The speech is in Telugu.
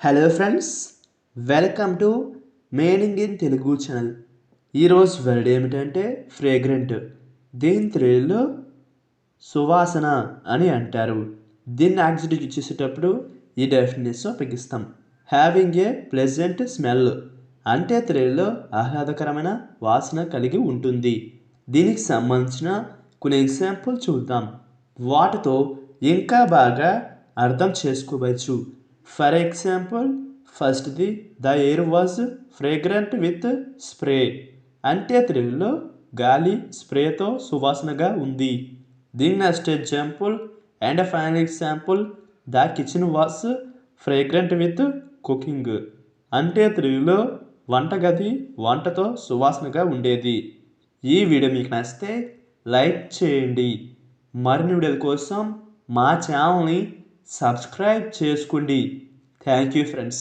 Hello friends, welcome to మేనింగ్ in Telugu channel. ఈరోజు వర్డ్ ఏమిటంటే ఫ్రేగ్రెంట్. దీని తెలుగులో సువాసన అని అంటారు. దీన్ని యాక్సిడెంట్ చేసేటప్పుడు ఈ డెఫినేషన్ ఉపయోగిస్తాం. హ్యావింగ్ ఏ ప్లెజెంట్ స్మెల్ అంటే తెలుగులో ఆహ్లాదకరమైన వాసన కలిగి ఉంటుంది. దీనికి సంబంధించిన కొన్ని ఎగ్జాంపుల్ చూద్దాం. వాటితో ఇంకా బాగా అర్థం చేసుకోవచ్చు. ఫర్ ఎగ్జాంపుల్, ఫస్ట్ది the air was fragrant with spray అంటే తెలుగులో గాలి స్ప్రేతో సువాసనగా ఉంది. దీని next example and final example, the kitchen was fragrant with cooking అంటే తెలుగులో వంటగది వంటతో సువాసనగా ఉండేది. ఈ వీడియో మీకు నచ్చితే లైక్ చేయండి. మరిన్ని వీడియోల కోసం మా ఛానల్ని సబ్స్క్రైబ్ చేసుకోండి. Thank you friends.